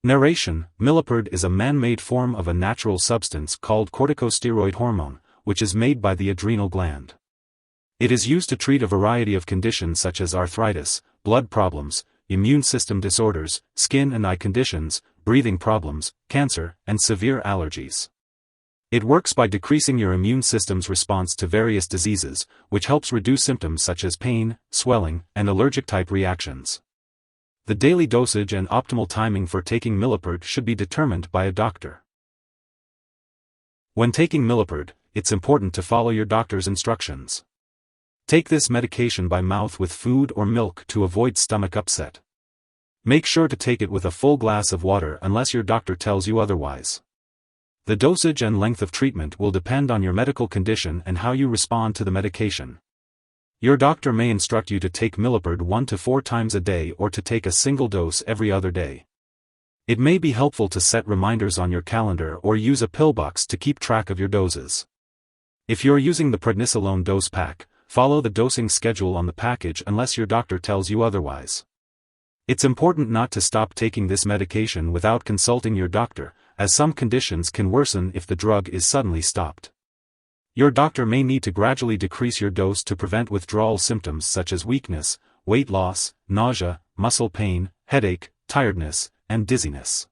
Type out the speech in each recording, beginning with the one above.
Narration: Millipred is a man-made form of a natural substance called corticosteroid hormone, which is made by the adrenal gland. It is used to treat a variety of conditions such as arthritis, blood problems, immune system disorders, skin and eye conditions, breathing problems, cancer, and severe allergies. It works by decreasing your immune system's response to various diseases, which helps reduce symptoms such as pain, swelling, and allergic-type reactions. The daily dosage and optimal timing for taking Millipred should be determined by a doctor. When taking Millipred, it's important to follow your doctor's instructions. Take this medication by mouth with food or milk to avoid stomach upset. Make sure to take it with a full glass of water unless your doctor tells you otherwise. The dosage and length of treatment will depend on your medical condition and how you respond to the medication. Your doctor may instruct you to take Millipred 1 to 4 times a day or to take a single dose every other day. It may be helpful to set reminders on your calendar or use a pill box to keep track of your doses. If you're using the prednisolone dose pack, follow the dosing schedule on the package unless your doctor tells you otherwise. It's important not to stop taking this medication without consulting your doctor, as some conditions can worsen if the drug is suddenly stopped. Your doctor may need to gradually decrease your dose to prevent withdrawal symptoms such as weakness, weight loss, nausea, muscle pain, headache, tiredness, and dizziness.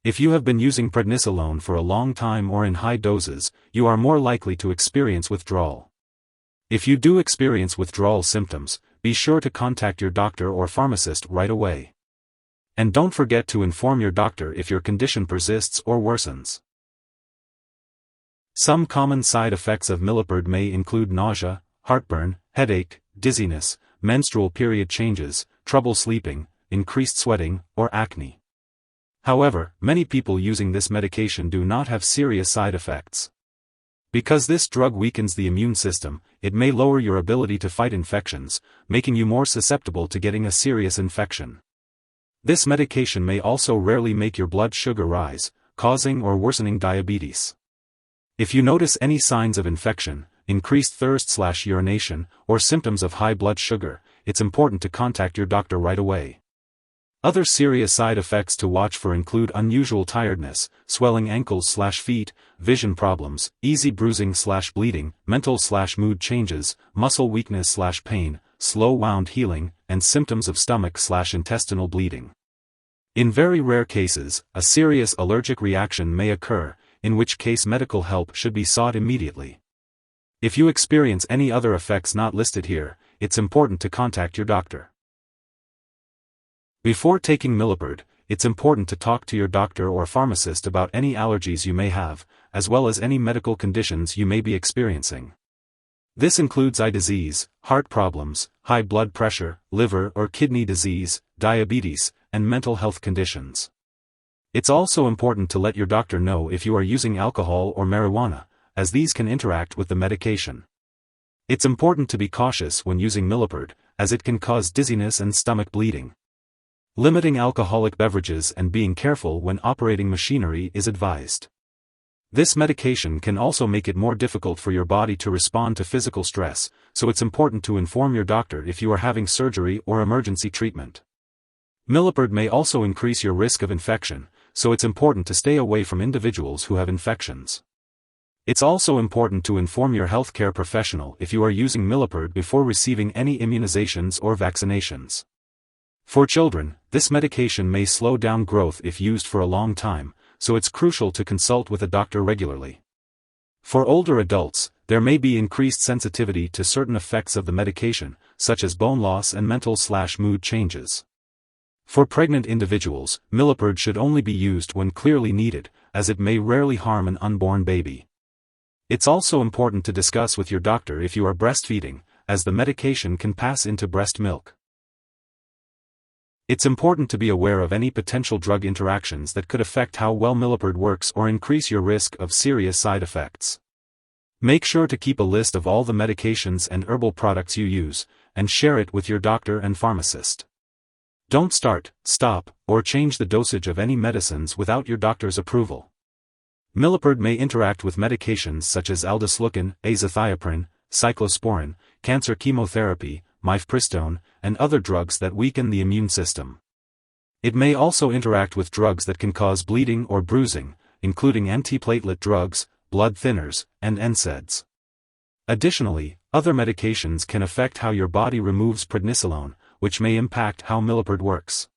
If you have been using prednisolone for a long time or in high doses, you are more likely to experience withdrawal. If you do experience withdrawal symptoms, be sure to contact your doctor or pharmacist right away. And don't forget to inform your doctor if your condition persists or worsens. Some common side effects of Millipred may include nausea, heartburn, headache, dizziness, menstrual period changes, trouble sleeping, increased sweating, or acne. However, many people using this medication do not have serious side effects. Because this drug weakens the immune system, it may lower your ability to fight infections, making you more susceptible to getting a serious infection. This medication may also rarely make your blood sugar rise, causing or worsening diabetes. If you notice any signs of infection, increased thirst/urination, or symptoms of high blood sugar, it's important to contact your doctor right away. Other serious side effects to watch for include unusual tiredness, swelling ankles/feet, vision problems, easy bruising/bleeding, mental/mood changes, muscle weakness/pain, slow wound healing, and symptoms of stomach/intestinal bleeding. In very rare cases, a serious allergic reaction may occur, in which case medical help should be sought immediately. If you experience any other effects not listed here, it's important to contact your doctor. Before taking Millipred, it's important to talk to your doctor or pharmacist about any allergies you may have, as well as any medical conditions you may be experiencing. This includes eye disease, heart problems, high blood pressure, liver or kidney disease, diabetes, and mental health conditions. It's also important to let your doctor know if you are using alcohol or marijuana, as these can interact with the medication. It's important to be cautious when using Millipred, as it can cause dizziness and stomach bleeding. Limiting alcoholic beverages and being careful when operating machinery is advised. This medication can also make it more difficult for your body to respond to physical stress, so it's important to inform your doctor if you are having surgery or emergency treatment. Millipred may also increase your risk of infection, so it's important to stay away from individuals who have infections. It's also important to inform your healthcare professional if you are using Millipred before receiving any immunizations or vaccinations. For children, this medication may slow down growth if used for a long time, so it's crucial to consult with a doctor regularly. For older adults, there may be increased sensitivity to certain effects of the medication, such as bone loss and mental/mood changes. For pregnant individuals, Millipred should only be used when clearly needed, as it may rarely harm an unborn baby. It's also important to discuss with your doctor if you are breastfeeding, as the medication can pass into breast milk. It's important to be aware of any potential drug interactions that could affect how well Millipred works or increase your risk of serious side effects. Make sure to keep a list of all the medications and herbal products you use, and share it with your doctor and pharmacist. Don't start, stop, or change the dosage of any medicines without your doctor's approval. Millipred may interact with medications such as aldesleukin, azathioprine, cyclosporin, cancer chemotherapy, mifepristone, and other drugs that weaken the immune system. It may also interact with drugs that can cause bleeding or bruising, including antiplatelet drugs, blood thinners, and NSAIDs. Additionally, other medications can affect how your body removes prednisolone, which may impact how Millipred works.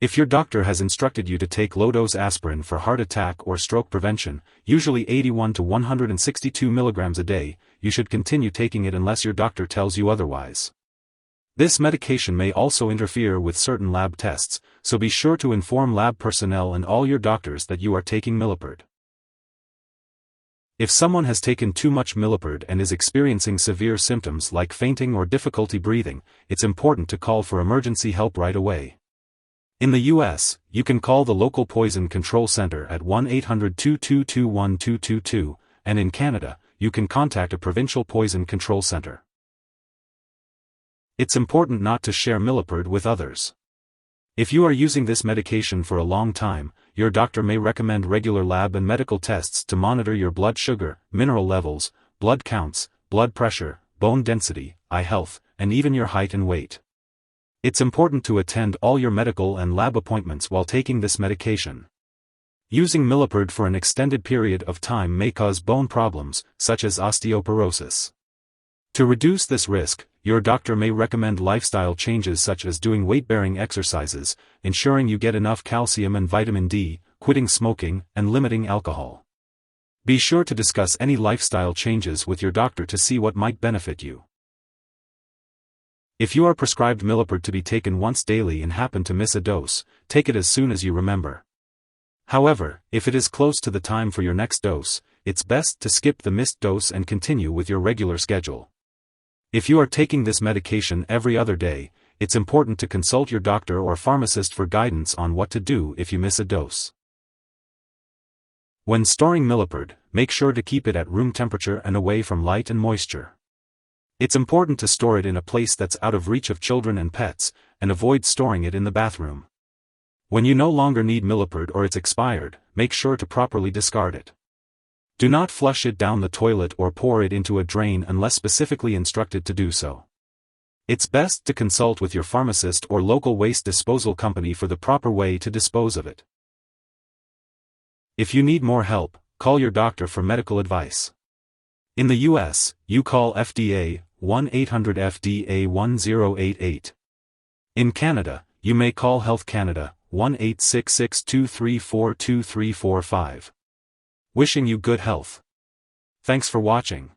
If your doctor has instructed you to take low-dose aspirin for heart attack or stroke prevention, usually 81 to 162 mg a day, you should continue taking it unless your doctor tells you otherwise. This medication may also interfere with certain lab tests, so be sure to inform lab personnel and all your doctors that you are taking Millipred. If someone has taken too much Millipred and is experiencing severe symptoms like fainting or difficulty breathing, it's important to call for emergency help right away. In the US, you can call the local poison control center at 1-800-222-1222, and in Canada, you can contact a provincial poison control center. It's important not to share Millipred with others. If you are using this medication for a long time, your doctor may recommend regular lab and medical tests to monitor your blood sugar, mineral levels, blood counts, blood pressure, bone density, eye health, and even your height and weight. It's important to attend all your medical and lab appointments while taking this medication. Using Millipred for an extended period of time may cause bone problems, such as osteoporosis. To reduce this risk, your doctor may recommend lifestyle changes such as doing weight-bearing exercises, ensuring you get enough calcium and vitamin D, quitting smoking, and limiting alcohol. Be sure to discuss any lifestyle changes with your doctor to see what might benefit you. If you are prescribed Millipred to be taken once daily and happen to miss a dose, take it as soon as you remember. However, if it is close to the time for your next dose, it's best to skip the missed dose and continue with your regular schedule. If you are taking this medication every other day, it's important to consult your doctor or pharmacist for guidance on what to do if you miss a dose. When storing Millipred, make sure to keep it at room temperature and away from light and moisture. It's important to store it in a place that's out of reach of children and pets, and avoid storing it in the bathroom. When you no longer need Millipred or it's expired, make sure to properly discard it. Do not flush it down the toilet or pour it into a drain unless specifically instructed to do so. It's best to consult with your pharmacist or local waste disposal company for the proper way to dispose of it. If you need more help, call your doctor for medical advice. In the US, you call FDA, 1-800-FDA-1088. In Canada, you may call Health Canada, 1-866-234-2345. Wishing you good health. Thanks for watching.